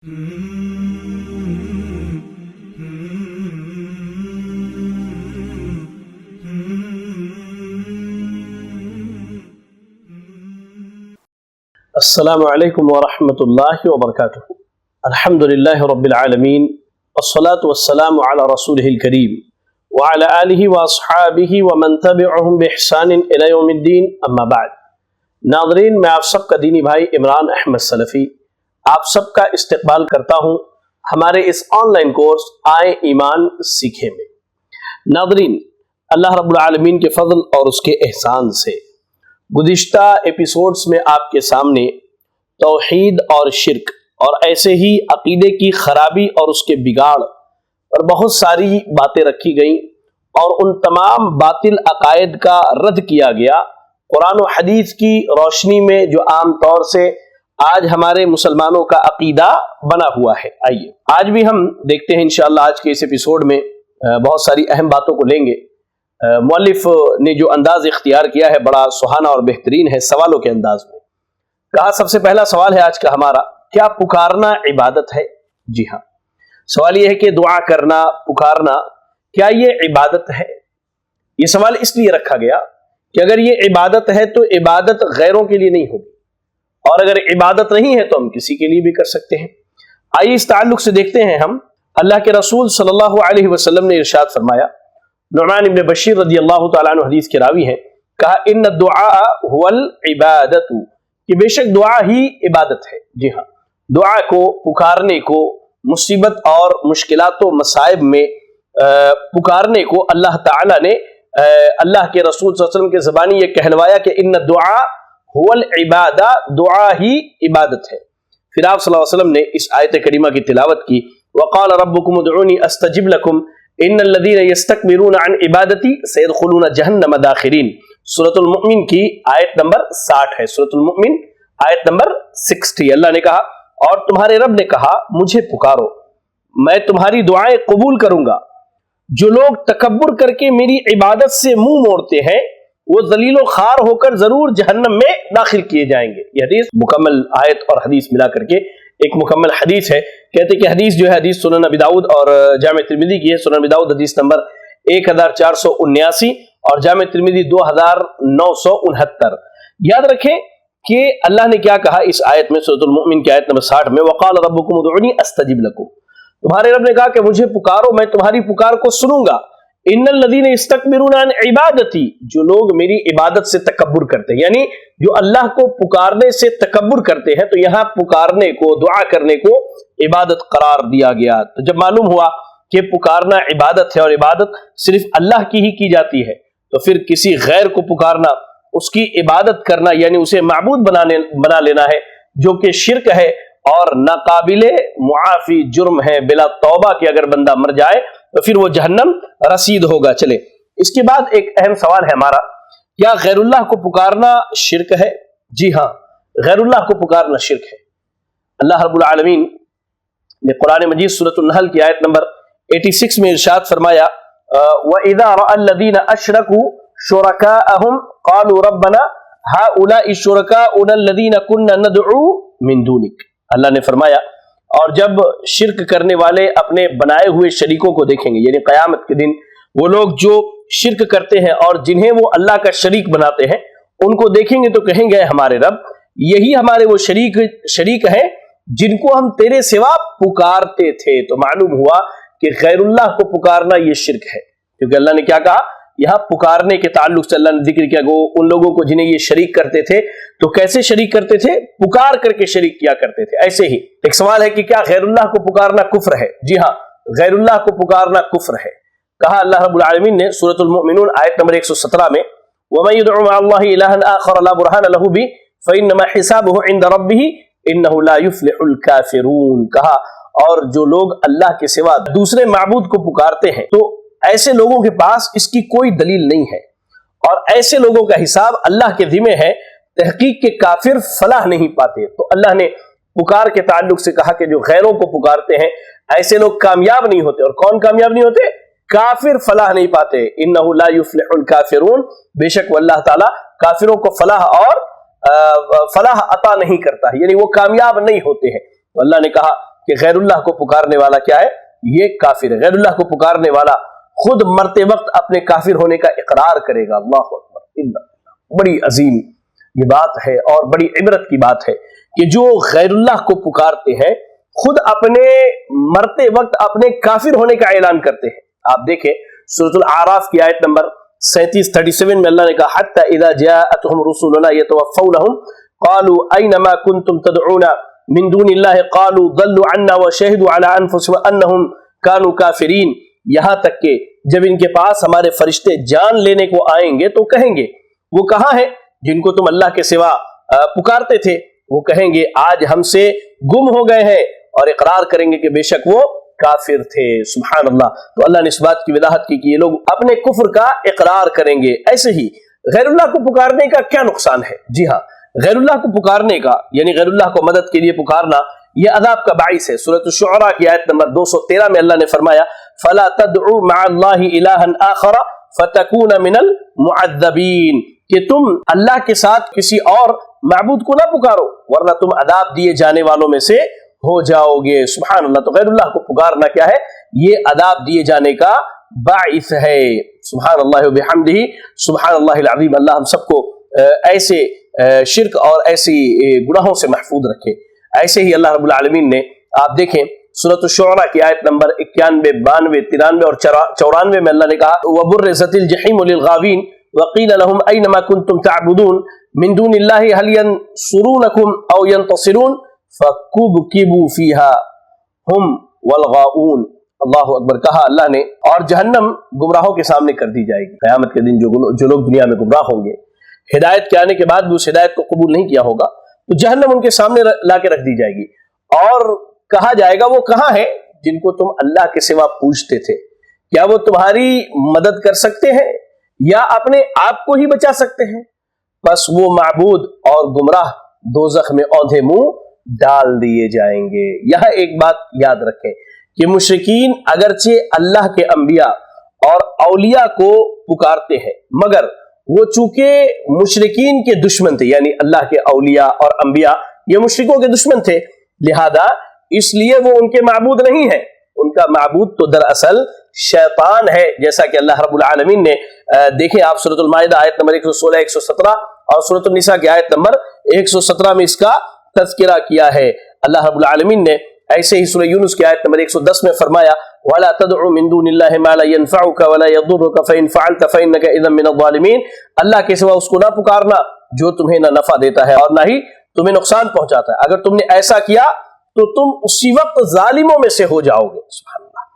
السلام علیکم ورحمۃ اللہ وبرکاتہ۔ الحمدللہ رب العالمین والصلاة والسلام علی رسولہ الکریم وعلی آلہ واصحابہ ومن تبعہم بإحسان الی یوم الدین، اما بعد۔ ناظرین، میں آپ سب کا دینی بھائی عمران احمد سلفی آپ سب کا استقبال کرتا ہوں ہمارے اس آن لائن کورس آئیں ایمان سیکھیں میں۔ ناظرین، اللہ رب العالمین کے فضل اور اس کے احسان سے گزشتہ ایپیسوڈز میں آپ کے سامنے توحید اور شرک اور ایسے ہی عقیدے کی خرابی اور اس کے بگاڑ اور بہت ساری باتیں رکھی گئیں، اور ان تمام باطل عقائد کا رد کیا گیا قرآن و حدیث کی روشنی میں، جو عام طور سے آج ہمارے مسلمانوں کا عقیدہ بنا ہوا ہے۔ آئیے آج بھی ہم دیکھتے ہیں انشاءاللہ آج کے اس ایپیسوڈ میں بہت ساری اہم باتوں کو لیں گے۔ مؤلف نے جو انداز اختیار کیا ہے بڑا سہانا اور بہترین ہے، سوالوں کے انداز میں۔ کہا سب سے پہلا سوال ہے آج کا ہمارا، کیا پکارنا عبادت ہے؟ جی ہاں، سوال یہ ہے کہ دعا کرنا، پکارنا، کیا یہ عبادت ہے؟ یہ سوال اس لیے رکھا گیا کہ اگر یہ عبادت ہے تو عبادت غیروں کے لیے نہیں ہوگی، اور اگر عبادت نہیں ہے تو ہم کسی کے لیے بھی کر سکتے ہیں۔ آئیے اس تعلق سے دیکھتے ہیں ہم، اللہ کے رسول صلی اللہ علیہ وسلم نے ارشاد فرمایا، نعمان بن بشیر رضی اللہ تعالیٰ عنہ حدیث کے راوی ہیں، کہا ان الدعاء هو العبادت، کہ بے شک دعا ہی عبادت ہے۔ جی ہاں، دعا کو، پکارنے کو، مصیبت اور مشکلات و مصائب میں پکارنے کو اللہ تعالیٰ نے اللہ کے رسول صلی اللہ علیہ وسلم کے زبانی یہ کہلوایا کہ ان الدعاء هو العبادہ، دعا ہی عبادت ہے۔ پھر آپ صلی اللہ علیہ وسلم نے اس آیت کریمہ کی تلاوت کی، وقال ربکم ادعونی استجب لکم ان الذین یستکبرون عن عبادتی سیدخلون جہنم داخرین، سورۃ المؤمن کی آیت نمبر 60 ہے، سورۃ المؤمن آیت نمبر 60۔ اللہ نے کہا اور تمہارے رب نے کہا مجھے پکارو، میں تمہاری دعائیں قبول کروں گا۔ جو لوگ تکبر کر کے میری عبادت سے منہ موڑتے ہیں وہ ذلیل و خوار ہو کر ضرور جہنم میں داخل کیے جائیں گے۔ یہ حدیث مکمل آیت اور حدیث ملا کر کے ایک مکمل حدیث ہے۔ کہتے کہ حدیث جو ہے حدیث سنن ابی داؤد اور جامع ترمذی کی ہے۔ سنن ابی داؤد حدیث نمبر 1479 اور جامع ترمذی 2969۔ یاد رکھیں کہ اللہ نے کیا کہا اس آیت میں، سورۃ المؤمن کی آیت نمبر 60 میں، وقال ربکم ادعونی استجب لکم، تمہارے رب نے کہا کہ مجھے پکارو، میں تمہاری پکار کو سنوں گا۔ ان الذین یستکبرون عن عبادتی، جو لوگ میری عبادت سے تکبر کرتے ہیں، یعنی جو اللہ کو پکارنے سے تکبر کرتے ہیں، تو یہاں پکارنے کو، دعا کرنے کو عبادت قرار دیا گیا۔ تو جب معلوم ہوا کہ پکارنا عبادت ہے اور عبادت صرف اللہ کی ہی کی جاتی ہے، تو پھر کسی غیر کو پکارنا، اس کی عبادت کرنا، یعنی اسے معبود بنا لینا ہے، جو کہ شرک ہے اور ناقابل معافی جرم ہے۔ بلا توبہ کہ اگر بندہ مر جائے تو پھر وہ جہنم رسید ہوگا۔ چلے اس کے بعد ایک اہم سوال ہے ہمارا، کیا غیر اللہ کو پکارنا شرک ہے؟ جی ہاں، غیر اللہ کو پکارنا شرک ہے۔ اللہ رب العالمین نے قرآن مجید سورۃ النحل کی آیت نمبر 86 میں ارشاد فرمایا، وَإِذَا رَأَى الَّذِينَ أَشْرَكُوا شُرَكَاءَهُمْ قَالُوا رَبَّنَا هَؤُلَاءِ شُرَكَاؤُنَا الَّذِينَ كُنَّا نَدْعُو مِن دُونِكَ، اللہ نے فرمایا اور جب شرک کرنے والے اپنے بنائے ہوئے شریکوں کو دیکھیں گے، یعنی قیامت کے دن وہ لوگ جو شرک کرتے ہیں اور جنہیں وہ اللہ کا شریک بناتے ہیں، ان کو دیکھیں گے تو کہیں گے ہمارے رب یہی ہمارے وہ شریک ہیں جن کو ہم تیرے سوا پکارتے تھے۔ تو معلوم ہوا کہ غیر اللہ کو پکارنا یہ شرک ہے، کیونکہ اللہ نے کیا کہا یہاں پکارنے کے تعلق سے اللہ نے ذکر کیا کہ ان لوگوں کو جنہیں یہ شریک کرتے تھے، تو کیسے شریک کرتے تھے؟ پکار کر کے شریک کیا کرتے تھے۔ ایسے ہی ایک سوال ہے کہ کیا غیر اللہ کو پکارنا کفر ہے؟ جی ہاں، غیر اللہ کو پکارنا کفر ہے۔ کہا اللہ رب العالمین نے سورۃ المؤمنون آیت نمبر 117 میں، وَمَن يَدْعُ مَعَ اللَّهِ إِلَٰهًا آخَرَ لَا بُرْهَانَ لَهُ بِهِ فَإِنَّمَا حِسَابُهُ عِندَ رَبِّهِ إِنَّهُ لَا يُفْلِحُ الْكَافِرُونَ۔ کہا اور جو لوگ اللہ کے سوا دوسرے معبود کو پکارتے ہیں تو ایسے لوگوں کے پاس اس کی کوئی دلیل نہیں ہے، اور ایسے لوگوں کا حساب اللہ کے ذمہ ہے، تحقیق کے کافر فلاح نہیں پاتے۔ تو اللہ نے پکار کے تعلق سے کہا کہ جو غیروں کو پکارتے ہیں ایسے لوگ کامیاب نہیں ہوتے، اور کون کامیاب نہیں ہوتے؟ کافر فلاح نہیں پاتے۔ انہ لا یفلح الکافرون، بے شک وہ اللہ تعالیٰ کافروں کو فلاح اور فلاح عطا نہیں کرتا، یعنی وہ کامیاب نہیں ہوتے ہیں۔ تو اللہ نے کہا کہ غیر اللہ کو پکارنے والا کیا ہے؟ یہ کافر ہے۔ غیر اللہ کو پکارنے والا خود مرتے وقت اپنے کافر ہونے کا اقرار کرے گا۔ اللہ اکبر، بڑی عظیم یہ بات ہے اور بڑی عبرت کی بات ہے کہ جو غیر اللہ کو پکارتے ہیں خود اپنے مرتے وقت اپنے کافر ہونے کا اعلان کرتے ہیں۔ آپ دیکھیں سورۃ الاعراف کی آیت نمبر 37 میں اللہ نے کہا حتی اذا جاءتهم رسلنا يتوفونهم قالوا اينما كنتم تدعون من دون الله قالوا ضلوا عنا وشهدوا على انفسهم انهم كانوا كافرين، یہاں تک کہ جب ان کے پاس ہمارے فرشتے جان لینے کو آئیں گے تو کہیں گے وہ کہاں ہیں جن کو تم اللہ کے سوا پکارتے تھے، وہ کہیں گے آج ہم سے گم ہو گئے ہیں، اور اقرار کریں گے کہ بے شک وہ کافر تھے۔ سبحان اللہ۔ تو اللہ نے اس بات کی وضاحت کی کہ یہ لوگ اپنے کفر کا اقرار کریں گے۔ ایسے ہی غیر اللہ کو پکارنے کا کیا نقصان ہے؟ جی ہاں، غیر اللہ کو پکارنے کا یعنی غیر اللہ کو مدد کے لیے پکارنا یہ عذاب کا باعث ہے۔ سورۃ الشعراء کی آیت نمبر 213 میں اللہ نے فرمایا فَلَا تَدْعُوا مَعَ اللَّهِ إِلَٰهًا آخَرَ فَتَكُونَ مِنَ الْمُعَذَّبِينَ، کہ تم اللہ کے ساتھ کسی اور معبود کو نہ پکارو ورنہ تم عذاب دیے جانے والوں میں سے ہو جاؤ گے۔ سبحان اللہ۔ تو غیر اللہ کو پکارنا کیا ہے؟ یہ عذاب دیے جانے کا باعث ہے۔ سبحان اللہ و بحمدہ، سبحان اللہ العظیم۔ اللہ ہم سب کو ایسے شرک اور ایسی گناہوں سے محفوظ رکھے۔ ایسے ہی اللہ رب العالمین نے آپ دیکھیں سورۃ الشعراء کی آیت نمبر 91، 92، 93 اور 94 میں اللہ نے کہا وَبُرِّزَتِ الْجَحِيمُ لِلْغَاوِينَ وَقِيلَ لَهُمْ أَيْنَ مَا كُنْتُمْ تَعْبُدُونَ مِن دُونِ اللَّهِ هَلْ يَنصُرُونَكُمْ أَوْ يَنتَصِرُونَ فَكُبْكِبُوا فِيهَا هُمْ وَالْغَاوُونَ۔ اللہ اکبر کہا اللہ نے، اور جہنم گمراہوں کے سامنے کر دی جائے گی۔ قیامت کے دن جو لوگ دنیا میں گمراہ ہوں گے، ہدایت کے آنے کے بعد بھی اس ہدایت کو قبول نہیں کیا ہوگا، تو جہنم ان کے سامنے لا کے رکھ دی جائے گی اور کہا جائے گا وہ کہاں ہیں جن کو تم اللہ کے سوا پوچھتے تھے؟ کیا وہ تمہاری مدد کر سکتے ہیں یا اپنے آپ کو ہی بچا سکتے ہیں؟ بس وہ معبود اور گمراہ دوزخ میں اوندھے منہ ڈال دیے جائیں گے۔ یہاں ایک بات یاد رکھیں کہ مشرکین اگرچہ اللہ کے انبیاء اور اولیاء کو پکارتے ہیں، مگر وہ چونکہ مشرکین کے دشمن تھے، یعنی اللہ کے اولیاء اور انبیاء یہ مشرکوں کے دشمن تھے، لہذا اس لیے وہ ان کے معبود نہیں ہیں۔ ان کا معبود تو دراصل شیطان ہے، جیسا کہ اللہ رب العالمین نے دیکھیں آپ سورۃ المائدہ آیت نمبر 116، 117 اور سورۃ النساء کی آیت نمبر 117 میں اس کا تذکرہ کیا ہے۔ اللہ رب العالمین نے ایسے ہی سورہ یونس کی آیت نمبر 110 میں فرمایا وَلَا تَدْعُ مِن دُونِ اللَّهِ مَا لَا يَنفَعُكَ وَلَا يَضُرُّكَ فَإِن فَعَلْتَ فَإِنَّكَ إِذًا مِنَ الظَّالِمِينَ۔ اللہ کے سوا اس کو نہ پکارنا جو تمہیں نہ نفع دیتا ہے اور نہ ہی تمہیں نقصان پہنچاتا ہے، اگر تم نے ایسا کیا تو تم اسی وقت ظالموں میں سے ہو جاؤ گے۔ سبحان اللہ۔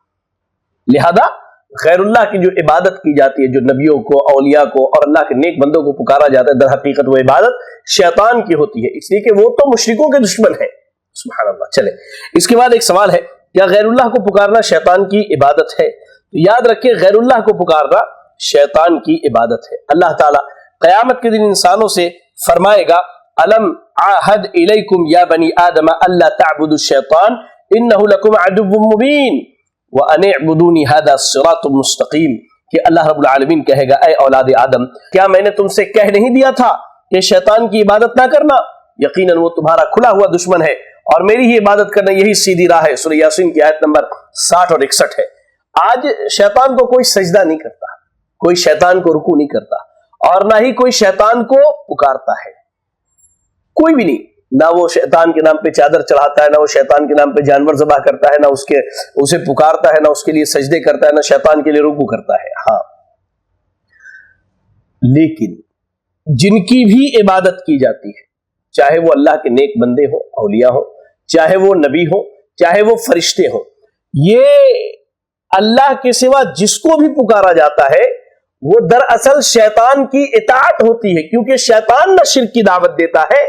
لہذا غیر اللہ کی جو عبادت کی جاتی ہے، جو نبیوں کو، اولیاء کو اور اللہ کے نیک بندوں کو پکارا جاتا ہے، در حقیقت وہ عبادت شیطان کی ہوتی ہے، اس لیے کہ وہ تو مشرکوں کے دشمن ہیں۔ سبحان اللہ۔ چلے اس کے بعد ایک سوال ہے، کیا غیر اللہ کو پکارنا شیطان کی عبادت ہے؟ تو یاد رکھیں غیر اللہ کو پکارنا شیطان کی عبادت ہے۔ اللہ تعالیٰ قیامت کے دن انسانوں سے فرمائے گا الم عہد الیکم یا بنی آدم الا تعبدوا الشیطان انہ لکم عدو مبین وان اعبدونی ھذا صراط مستقیم، کہ اللہ رب العالمین کہے گا اے اولاد آدم، کیا میں نے تم سے کہہ نہیں دیا تھا کہ شیطان کی عبادت نہ کرنا؟ یقیناً وہ تمہارا کھلا ہوا دشمن ہے اور میری ہی عبادت کرنا یہی سیدھی راہ ہے۔ سورہ یاسین کی آیت نمبر 60 اور 61 ہے۔ آج شیطان کو کوئی سجدہ نہیں کرتا، کوئی شیطان کو رکوع نہیں کرتا اور نہ ہی کوئی شیطان کو پکارتا ہے، کوئی بھی نہیں۔ نہ وہ شیطان کے نام پہ چادر چڑھاتا ہے، نہ وہ شیطان کے نام پہ جانور ذبح کرتا ہے، نہ اسے پکارتا ہے، نہ اس کے لیے سجدے کرتا ہے، نہ شیطان کے لیے رکوع کرتا ہے۔ ہاں، لیکن جن کی بھی عبادت کی جاتی ہے، چاہے وہ اللہ کے نیک بندے ہوں، اولیاء ہوں، چاہے وہ نبی ہوں، چاہے وہ فرشتے ہوں، یہ اللہ کے سوا جس کو بھی پکارا جاتا ہے وہ دراصل شیطان کی اطاعت ہوتی ہے، کیونکہ شیطان نہ شرک کی دعوت دیتا ہے،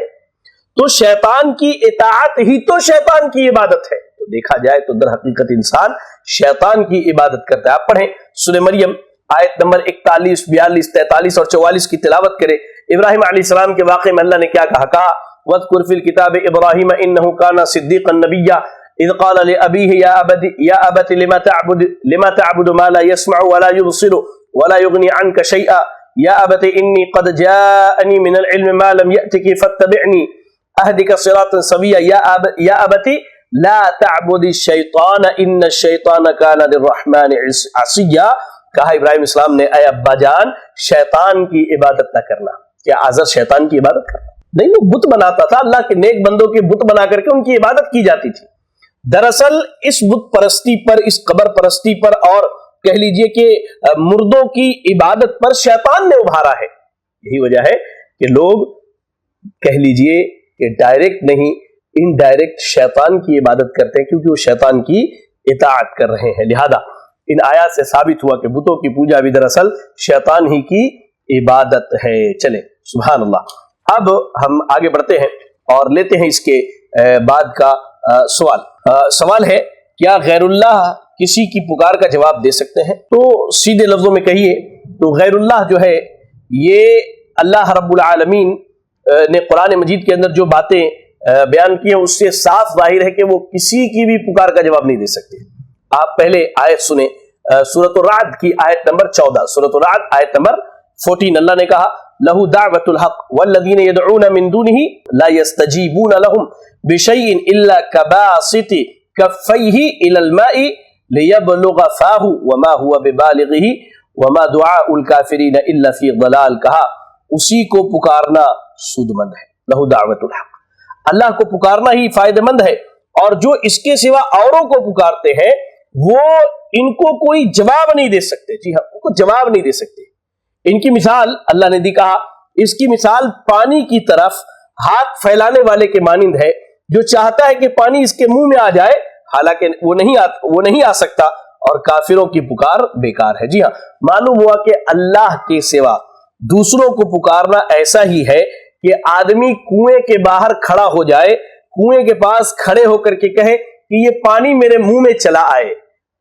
تو شیطان کی اطاعت ہی تو شیطان کی عبادت ہے۔ تو دیکھا جائے تو در حقیقت انسان شیطان کی عبادت کرتا ہے۔ آپ پڑھیں سورہ مریم آیت نمبر 41، 42، 43 اور 44 کی تلاوت کریں۔ ابراہیم علیہ السلام کے واقعے میں اللہ نے کیا کہا وَاذْكُرْ فِي الْكِتَابِ إِبْرَاهِيمَ إِنَّهُ كَانَ صِدِّيقًا نَبِيًّا إِذْ قَالَ لِأَبِيهِ يَا أَبَتِ لِمَ تَعْبُدُ مَا لَا يَسْمَعُ وَلَا يُبْصِرُ وَلَا يُغْنِي عَنْكَ شَيْئًا يَا أَبَتِ إِنِّي قَدْ جَاءَنِي مِنَ الْعِلْمِ مَا لَمْ يَأْتِكَ فَاتَّبِعْنِي أَهْدِكَ صِرَاطًا سَوِيًّا يَا أَبَتِ لا تعبد الشیطان ان الشیطان کان للرحمن عصیا. کہا ابراہیم اسلام نے اے ابا جان شیطان کی عبادت نہ کرنا. کیا آزر شیطان کی عبادت کرنا؟ نہیں، وہ بت بناتا تھا، اللہ کے نیک بندوں کے بت بنا کر کے ان کی عبادت کی جاتی تھی. دراصل اس بت پرستی پر، اس قبر پرستی پر اور کہہ لیجئے کہ مردوں کی عبادت پر شیطان نے ابھارا ہے. یہی وجہ ہے کہ لوگ کہہ لیجئے کہ ڈائریکٹ نہیں انڈائریکٹ شیطان کی عبادت کرتے ہیں، کیونکہ وہ شیطان کی اطاعت کر رہے ہیں. لہذا ان آیات سے ثابت ہوا کہ بتوں کی پوجا بھی دراصل شیطان ہی کی عبادت ہے. چلیں سبحان اللہ. اب ہم آگے بڑھتے ہیں اور لیتے ہیں اس کے بعد کا سوال. سوال ہے کیا غیر اللہ کسی کی پکار کا جواب دے سکتے ہیں؟ تو سیدھے لفظوں میں کہیے تو غیر اللہ جو ہے یہ اللہ رب العالمین نے قرآن مجید کے اندر جو باتیں بیان کی ہیں اس سے صاف ظاہر ہے کہ وہ کسی کی بھی پکار کا جواب نہیں دے سکتے. آپ پہلے آیت سنیں، سورۃ الرعد کی آیت نمبر 14. سورۃ الرعد آیت نمبر 14. اللہ نے کہا لہ دعوۃ الحق والذین يدعون من دونه لا يستجيبون لهم بشيء الا كباسط كفيه الى الماء ليبلغ فاه وما هو ببالغه وما دعاء الكافرین الا فی ضلال. کہا اسی کو پکارنا سود مند ہے. لہ دعوۃ الحق، اللہ کو پکارنا ہی فائدہ مند ہے، اور جو اس کے سوا اوروں کو پکارتے ہیں وہ ان کو کوئی جواب نہیں دے سکتے. جی ہاں، ان کو جواب نہیں دے سکتے. ان کی مثال اللہ نے دی، کہا اس کی مثال پانی کی طرف ہاتھ پھیلانے والے کے مانند ہے جو چاہتا ہے کہ پانی اس کے منہ میں آ جائے، حالانکہ وہ نہیں آ سکتا، اور کافروں کی پکار بیکار ہے. جی ہاں، معلوم ہوا کہ اللہ کے سوا دوسروں کو پکارنا ایسا ہی ہے کہ آدمی کنویں کے باہر کھڑا ہو جائے، کنویں کے پاس کھڑے ہو کر کے کہے کہ یہ پانی میرے منہ میں چلا آئے،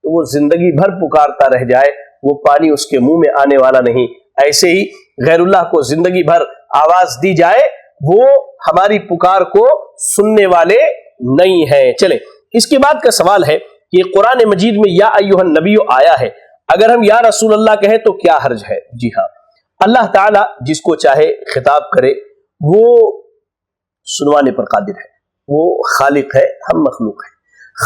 تو وہ زندگی بھر پکارتا رہ جائے، وہ پانی اس کے منہ میں آنے والا نہیں. ایسے ہی غیر اللہ کو زندگی بھر آواز دی جائے، وہ ہماری پکار کو سننے والے نہیں ہیں. چلیں اس کے بعد کا سوال ہے کہ قرآن مجید میں یا ایھا النبی آیا ہے، اگر ہم یا رسول اللہ کہیں تو کیا حرج ہے؟ جی ہاں، اللہ تعالی جس کو چاہے خطاب کرے، وہ سنوانے پر قادر ہے. وہ خالق ہے، ہم مخلوق ہیں.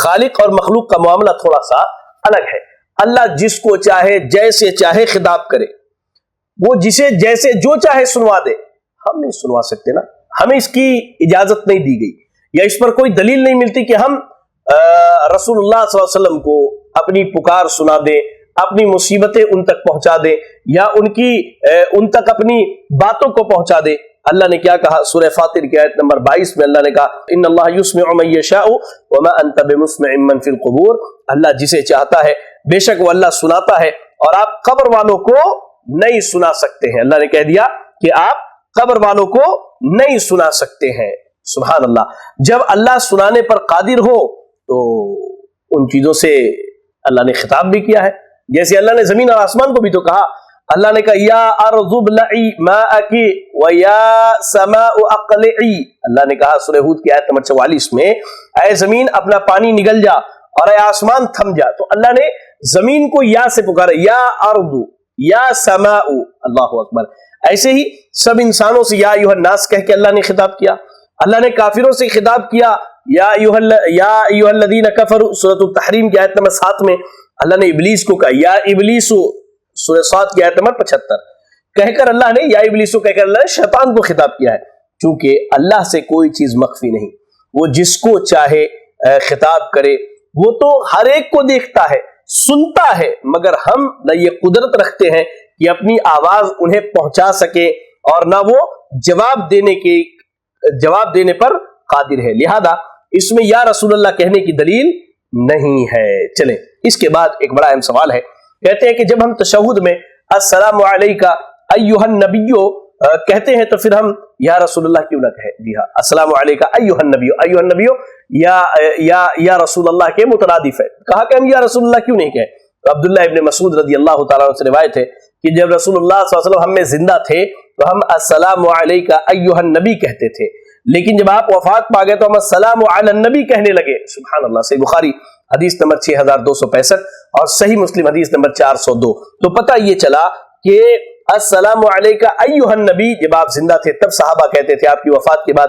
خالق اور مخلوق کا معاملہ تھوڑا سا الگ ہے. اللہ جس کو چاہے جیسے چاہے خطاب کرے، وہ جسے جیسے جو چاہے سنوا دے. ہم نہیں سنوا سکتے نا، ہمیں اس کی اجازت نہیں دی گئی، یا اس پر کوئی دلیل نہیں ملتی کہ ہم رسول اللہ صلی اللہ علیہ وسلم کو اپنی پکار سنا دیں، اپنی مصیبتیں ان تک پہنچا دیں، یا ان تک اپنی باتوں کو پہنچا دیں. اللہ نے کیا کہا سورہ فاطر کی آیت نمبر 22 میں؟ اللہ نے کہا ان اللہ یسمع من یشاء وما انت بمسمع من فی القبور. اللہ جسے چاہتا ہے بے شک وہ اللہ سناتا ہے، اور آپ قبر والوں کو نہیں سنا سکتے ہیں. اللہ نے کہہ دیا کہ آپ قبر والوں کو نہیں سنا سکتے ہیں. سبحان اللہ. جب اللہ سنانے پر قادر ہو تو ان چیزوں سے اللہ نے خطاب بھی کیا ہے. جیسے اللہ نے زمین اور آسمان کو بھی تو کہا. اللہ نے کہا یا ارض ابلعی ماءک ویا سماء اقلعی. اللہ نے کہا سورہ ہود کی آیت نمبر 44 میں اے زمین اپنا پانی نگل جا اور اے آسمان تھم جا. تو اللہ نے زمین کو یا سے پکارا، یا ارض یا سماء. اللہ اکبر. ایسے ہی سب انسانوں سے یا ایھا الناس کہہ کے اللہ نے خطاب کیا. اللہ نے کافروں سے خطاب کیا یا ایھا الذین کفروا. سورۃ التحریم کی آیت نمبر 7 میں اللہ نے ابلیس کو کہا یا ابلیس. سورہ صاد کی آیت نمبر 75 کہہ کر اللہ نے یا ابلیسو کہہ کر اللہ نے شیطان کو خطاب کیا ہے. چونکہ اللہ سے کوئی چیز مخفی نہیں، وہ جس کو چاہے خطاب کرے. وہ تو ہر ایک کو دیکھتا ہے، سنتا ہے، مگر ہم نہ یہ قدرت رکھتے ہیں کہ اپنی آواز انہیں پہنچا سکے، اور نہ وہ جواب دینے پر قادر ہے. لہذا اس میں یا رسول اللہ کہنے کی دلیل نہیں ہے. چلیں اس کے بعد ایک بڑا اہم سوال ہے. کہتے ہیں کہ جب ہم تشہد میں السلام علیکہ ایھا النبی کہتے ہیں تو پھر ہم یا رسول اللہ کیوں نہ کہیں؟ جی ہاں، السلام علیکہ ایھا النبی، ایھا النبی یا رسول اللہ کے مترادف ہے. کہا کہ ہم یا رسول اللہ کیوں نہیں کہیں؟ تو عبداللہ ابن مسعود رضی اللہ تعالیٰ عنہ سے روایت ہے کہ جب رسول اللہ صلی اللہ علیہ وسلم ہم میں زندہ تھے تو ہم السلام علیکہ ایھا النبی کہتے تھے، لیکن جب آپ وفات پا گئے تو ہم السلام علی النبی کہنے لگے. سبحان اللہ. صحیح بخاری حدیث نمبر 6265 اور صحیح مسلم حدیث نمبر 402. تو پتہ یہ چلا کہ السلام علیکہ ایھا النبی جب آپ زندہ تھے تب صحابہ کہتے تھے، آپ کی وفات کے بعد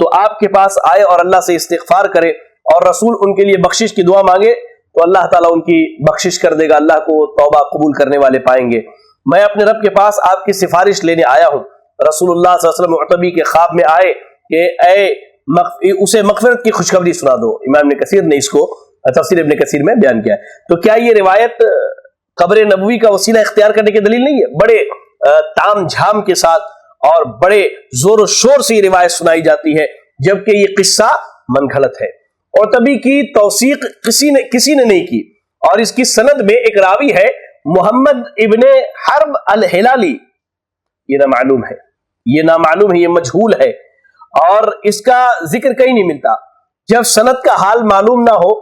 تو آپ کے پاس آئے اور اللہ سے استغفار کرے اور رسول ان کے لیے بخشش کی دعا مانگے تو اللہ تعالیٰ ان کی بخشش کر دے گا، اللہ کو توبہ قبول کرنے والے پائیں گے۔ میں اپنے رب کے پاس آپ کی سفارش لینے آیا ہوں۔ رسول اللہ صلی اللہ علیہ وسلم معتبی کے خواب میں آئے کہ اسے مغفرت کی خوشخبری سنا دو۔ امام ابن کثیر نے اس کو تفسیر ابن کثیر میں بیان کیا ہے۔ تو کیا یہ روایت قبر نبوی کا وسیلہ اختیار کرنے کی دلیل نہیں ہے؟ بڑے تام جھام کے ساتھ اور بڑے زور و شور سے یہ روایت سنائی جاتی ہے، جبکہ یہ قصہ منگھڑت ہے اور تبھی کی توثیق کسی نے نہیں کی، اور اس کی سند میں ایک راوی ہے محمد ابن حرب الہلالی، یہ نامعلوم ہے، یہ مجہول ہے اور اس کا ذکر کہیں نہیں ملتا۔ جب سند کا حال معلوم نہ ہو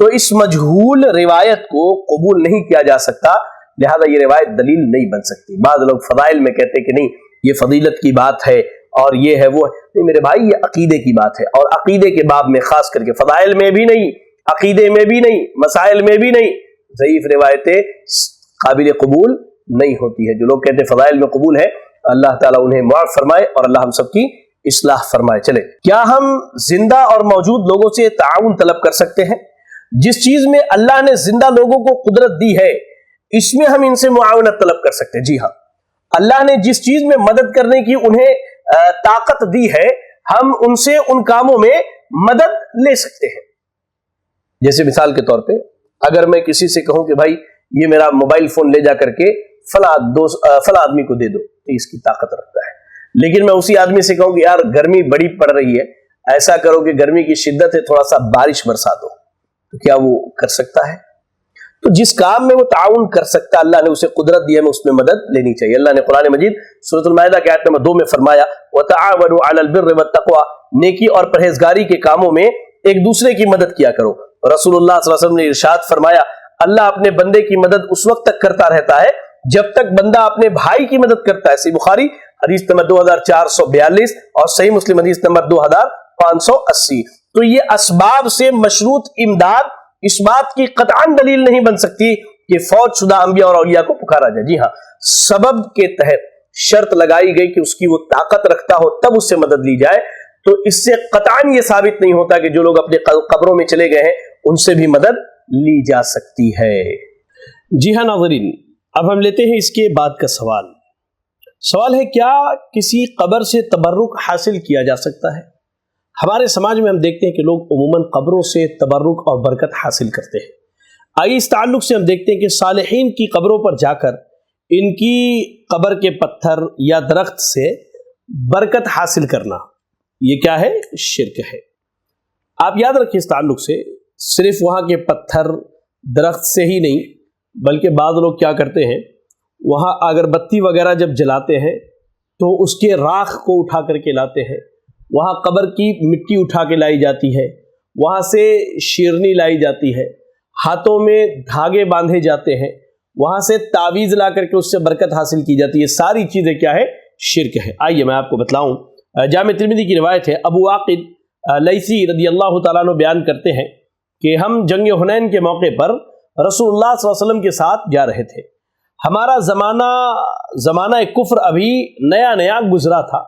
تو اس مجہول روایت کو قبول نہیں کیا جا سکتا، لہذا یہ روایت دلیل نہیں بن سکتی۔ بعض لوگ فضائل میں کہتے کہ نہیں یہ فضیلت کی بات ہے اور یہ ہے وہ ہے، نہیں میرے بھائی یہ عقیدے کی بات ہے، اور عقیدے کے باب میں خاص کر کے فضائل میں بھی نہیں، عقیدے میں بھی نہیں، مسائل میں بھی نہیں، ضعیف روایتیں قابل قبول نہیں ہوتی ہے۔ جو لوگ کہتے فضائل میں قبول ہے، اللہ تعالیٰ انہیں معاف فرمائے اور اللہ ہم سب کی اصلاح فرمائے۔ چلے، کیا ہم زندہ اور موجود لوگوں سے تعاون طلب کر سکتے ہیں؟ جس چیز میں اللہ نے زندہ لوگوں کو قدرت دی ہے اس میں ہم ان سے معاونت طلب کر سکتے ہیں۔ جی ہاں، اللہ نے جس چیز میں مدد کرنے کی انہیں طاقت دی ہے ہم ان سے ان کاموں میں مدد لے سکتے ہیں۔ جیسے مثال کے طور پہ اگر میں کسی سے کہوں کہ بھائی یہ میرا موبائل فون لے جا کر کے فلاں آدمی کو دے دو، تو اس کی طاقت رکھتا ہے، لیکن میں اسی آدمی سے کہوں کہ یار گرمی بڑی پڑ رہی ہے، ایسا کرو کہ گرمی کی شدت ہے تھوڑا سا بارش برسا دو، تو کیا وہ کر سکتا ہے؟ تو جس کام میں وہ تعاون کر سکتا اللہ نے اسے قدرت دی ہے، میں اس میں مدد لینی چاہیے۔ اللہ نے قرآن مجید سورۃ المائدہ کی آیت نمبر 2 میں فرمایا وَتَعَاوَنُوا عَلَى الْبِرِّ وَالتَّقْوَىٰ، نیکی اور پرہیزگاری کے کاموں میں ایک دوسرے کی مدد کیا کرو۔ رسول اللہ صلی اللہ علیہ وسلم نے ارشاد فرمایا اللہ اپنے بندے کی مدد اس وقت تک کرتا رہتا ہے جب تک بندہ اپنے بھائی کی مدد کرتا ہے۔ صحیح بخاری حدیث نمبر 2442 اور صحیح مسلم حدیث نمبر 2580۔ تو یہ اسباب سے مشروط امداد اس بات کی قطعاً دلیل نہیں بن سکتی کہ فوت شدہ انبیاء اور اولیاء کو پکارا جائے۔ جی ہاں، سبب کے تحت شرط لگائی گئی کہ اس کی وہ طاقت رکھتا ہو تب اس سے مدد لی جائے، تو اس سے قطعاً یہ ثابت نہیں ہوتا کہ جو لوگ اپنے قبروں میں چلے گئے ہیں ان سے بھی مدد لی جا سکتی ہے۔ جی ہاں ناظرین، اب ہم لیتے ہیں اس کے بعد کا سوال ہے کیا کسی قبر سے تبرک حاصل کیا جا سکتا ہے؟ ہمارے سماج میں ہم دیکھتے ہیں کہ لوگ عموماً قبروں سے تبرک اور برکت حاصل کرتے ہیں۔ آئیے اس تعلق سے ہم دیکھتے ہیں کہ صالحین کی قبروں پر جا کر ان کی قبر کے پتھر یا درخت سے برکت حاصل کرنا یہ کیا ہے؟ شرک ہے۔ آپ یاد رکھیں اس تعلق سے صرف وہاں کے پتھر درخت سے ہی نہیں بلکہ بعض لوگ کیا کرتے ہیں وہاں اگربتی وغیرہ جب جلاتے ہیں تو اس کے راکھ کو اٹھا کر کے لاتے ہیں، وہاں قبر کی مٹی اٹھا کے لائی جاتی ہے، وہاں سے شیرنی لائی جاتی ہے، ہاتھوں میں دھاگے باندھے جاتے ہیں، وہاں سے تعویذ لا کر کے اس سے برکت حاصل کی جاتی ہے۔ ساری چیزیں کیا ہے؟ شرک ہے۔ آئیے میں آپ کو بتلاؤں، جامع ترمذی کی روایت ہے، ابو واقد لیثی رضی اللہ تعالیٰ عنہ بیان کرتے ہیں کہ ہم جنگ حنین کے موقع پر رسول اللہ صلی اللہ علیہ وسلم کے ساتھ جا رہے تھے۔ ہمارا زمانہ کفر ابھی نیا گزرا تھا۔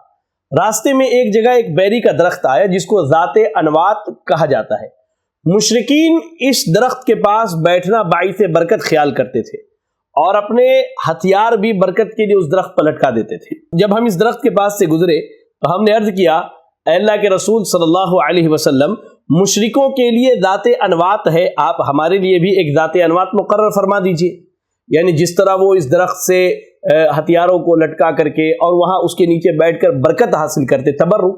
راستے میں ایک جگہ ایک بیری کا درخت آیا جس کو ذات انوات کہا جاتا ہے۔ مشرکین اس درخت کے پاس بیٹھنا باعث برکت خیال کرتے تھے اور اپنے ہتھیار بھی برکت کے لیے اس درخت پر لٹکا دیتے تھے۔ جب ہم اس درخت کے پاس سے گزرے تو ہم نے عرض کیا اے اللہ کے رسول صلی اللہ علیہ وسلم، مشرکوں کے لیے ذات انوات ہے، آپ ہمارے لیے بھی ایک ذات انوات مقرر فرما دیجئے، یعنی جس طرح وہ اس درخت سے ہتھیاروں کو لٹکا کر کے اور وہاں اس کے نیچے بیٹھ کر برکت حاصل کرتے تبرک،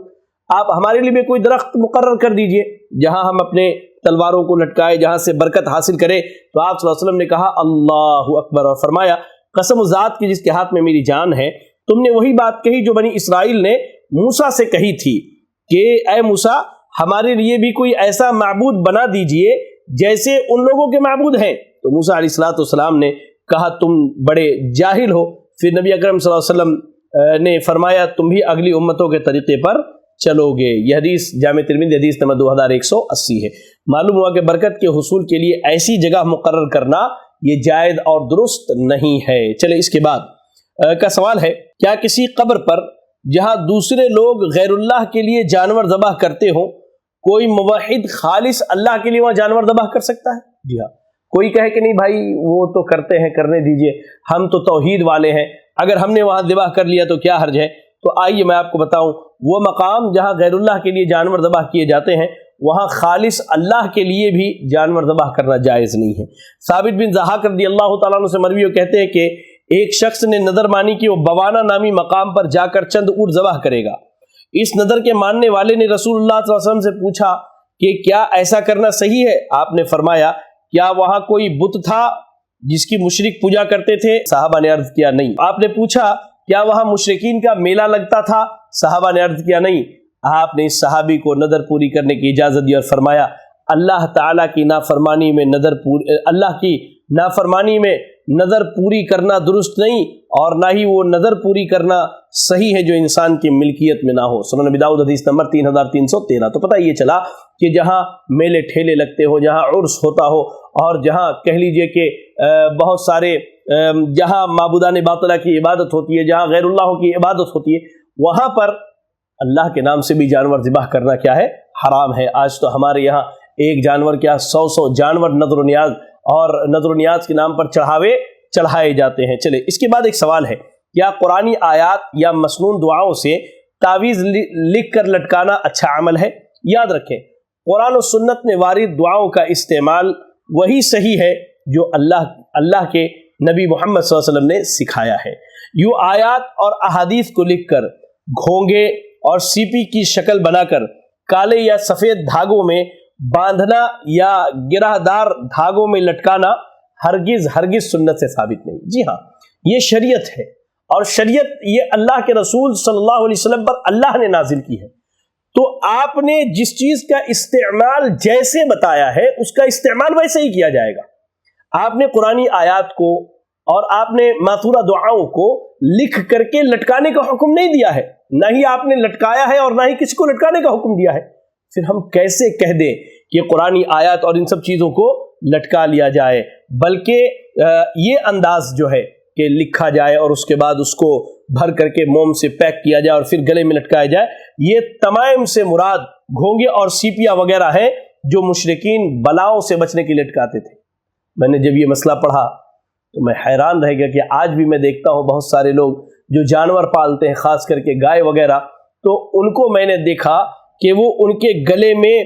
آپ ہمارے لیے بھی کوئی درخت مقرر کر دیجئے جہاں ہم اپنے تلواروں کو لٹکائے، جہاں سے برکت حاصل کرے۔ تو آپ صلی اللہ علیہ وسلم نے کہا اللہ اکبر اور فرمایا قسم ذات کی جس کے ہاتھ میں میری جان ہے، تم نے وہی بات کہی جو بنی اسرائیل نے موسیٰ سے کہی تھی کہ اے موسیٰ ہمارے لیے بھی کوئی ایسا معبود بنا دیجئے جیسے ان لوگوں کے معبود ہیں۔ تو موسیٰ علیہ السلام نے کہا تم بڑے جاہل ہو۔ پھر نبی اکرم صلی اللہ علیہ وسلم نے فرمایا تم بھی اگلی امتوں کے طریقے پر چلو گے۔ یہ حدیث جامع ترمذی حدیث نمبر 2180 ہے۔ معلوم ہوا کہ برکت کے حصول کے لیے ایسی جگہ مقرر کرنا یہ جائز اور درست نہیں ہے۔ چلے اس کے بعد کا سوال ہے کیا کسی قبر پر جہاں دوسرے لوگ غیر اللہ کے لیے جانور ذبح کرتے ہوں، کوئی موحد خالص اللہ کے لیے وہاں جانور ذبح کر سکتا ہے؟ جی ہاں۔ کوئی کہے کہ نہیں بھائی وہ تو کرتے ہیں، کرنے دیجئے، ہم تو توحید والے ہیں، اگر ہم نے وہاں ذبح کر لیا تو کیا حرج ہے؟ تو آئیے میں آپ کو بتاؤں، وہ مقام جہاں غیر اللہ کے لیے جانور ذبح کیے جاتے ہیں، وہاں خالص اللہ کے لیے بھی جانور ذبح کرنا جائز نہیں ہے۔ ثابت بن ضحاک رضی اللہ تعالیٰ عنہ سے مروی، وہ کہتے ہیں کہ ایک شخص نے نظر مانی کہ وہ بوانا نامی مقام پر جا کر چند اونٹ ذبح کرے گا۔ اس نظر کے ماننے والے نے رسول اللہ صلی اللہ علیہ وسلم سے پوچھا کہ کیا ایسا کرنا صحیح ہے؟ آپ نے فرمایا کیا وہاں کوئی بت تھا جس کی مشرک پوجا کرتے تھے؟ صحابہ نے عرض کیا نہیں۔ آپ نے پوچھا کیا وہاں مشرکین کا میلہ لگتا تھا؟ صحابہ نے عرض کیا نہیں۔ آپ نے اس صحابی کو نظر پوری کرنے کی اجازت دی اور فرمایا اللہ تعالیٰ کی نافرمانی میں نظر پوری کرنا درست نہیں، اور نہ ہی وہ نظر پوری کرنا صحیح ہے جو انسان کی ملکیت میں نہ ہو۔ سنن نبی داؤد حدیث نمبر 3313۔ تو پتہ یہ چلا کہ جہاں میلے ٹھیلے لگتے ہو، جہاں عرس ہوتا ہو، اور جہاں کہہ لیجئے کہ بہت سارے جہاں معبودان باطلہ کی عبادت ہوتی ہے، جہاں غیر اللہ کی عبادت ہوتی ہے، وہاں پر اللہ کے نام سے بھی جانور ذبح کرنا کیا ہے؟ حرام ہے۔ آج تو ہمارے یہاں ایک جانور کیا 100 جانور نذر و نیاز کے نام پر چڑھائے جاتے ہیں۔ چلے اس کے بعد ایک سوال ہے، کیا قرآنی آیات یا مسنون دعاؤں سے تعویذ لکھ کر لٹکانا اچھا عمل ہے؟ یاد رکھیں قرآن و سنت میں وارد دعاؤں کا استعمال وہی صحیح ہے جو اللہ کے نبی محمد صلی اللہ علیہ وسلم نے سکھایا ہے۔ یوں آیات اور احادیث کو لکھ کر گھونگے اور سیپی کی شکل بنا کر کالے یا سفید دھاگوں میں باندھنا یا گرہ دار دھاگوں میں لٹکانا ہرگز سنت سے ثابت نہیں۔ جی ہاں، یہ شریعت ہے، اور شریعت یہ اللہ کے رسول صلی اللہ علیہ وسلم پر اللہ نے نازل کی ہے۔ تو آپ نے جس چیز کا استعمال جیسے بتایا ہے اس کا استعمال ویسے ہی کیا جائے گا۔ آپ نے قرآنی آیات کو اور آپ نے ماثورہ دعاؤں کو لکھ کر کے لٹکانے کا حکم نہیں دیا ہے، نہ ہی آپ نے لٹکایا ہے اور نہ ہی کسی کو لٹکانے کا حکم دیا ہے۔ پھر ہم کیسے کہہ دیں کہ قرآنی آیات اور ان سب چیزوں کو لٹکا لیا جائے؟ بلکہ یہ انداز جو ہے کہ لکھا جائے اور اس کے بعد اس کو بھر کر کے موم سے پیک کیا جائے اور پھر گلے میں لٹکایا جائے، یہ تمام سے مراد گھونگے اور سیپیاں وغیرہ ہیں جو مشرکین بلاؤں سے بچنے کے لیے لٹکاتے تھے۔ میں نے جب یہ مسئلہ پڑھا تو میں حیران رہ گیا کہ آج بھی میں دیکھتا ہوں بہت سارے لوگ جو جانور پالتے ہیں، خاص کر کے گائے وغیرہ، تو ان کو میں نے دیکھا کہ وہ ان کے گلے میں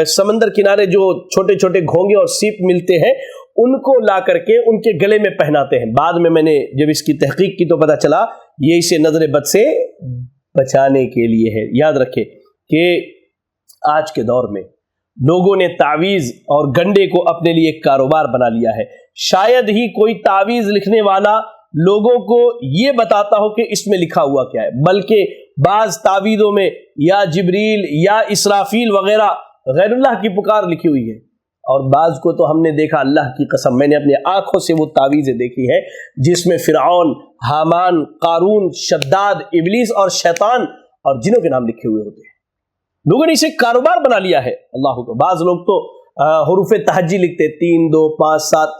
سمندر کنارے جو چھوٹے چھوٹے گھونگے اور سیپ ملتے ہیں ان کو لا کر کے ان کے گلے میں پہناتے ہیں۔ بعد میں نے جب اس کی تحقیق کی تو پتہ چلا یہ اسے نظر بد سے بچانے کے لیے ہے۔ یاد رکھے کہ آج کے دور میں لوگوں نے تعویذ اور گنڈے کو اپنے لیے ایک کاروبار بنا لیا ہے۔ شاید ہی کوئی تعویذ لکھنے والا لوگوں کو یہ بتاتا ہو کہ اس میں لکھا ہوا کیا ہے، بلکہ بعض تعویذوں میں یا جبریل یا اسرافیل وغیرہ غیر اللہ کی پکار لکھی ہوئی ہے، اور بعض کو تو ہم نے دیکھا، اللہ کی قسم میں نے اپنی آنکھوں سے وہ تعویذیں دیکھی ہے جس میں فرعون، حامان، قارون، شداد، ابلیس اور شیطان اور جنوں کے نام لکھے ہوئے ہوتے ہیں۔ لوگوں نے اسے کاروبار بنا لیا ہے۔ اللہ کو بعض لوگ تو حروف تہجی لکھتے 3 2 5 7،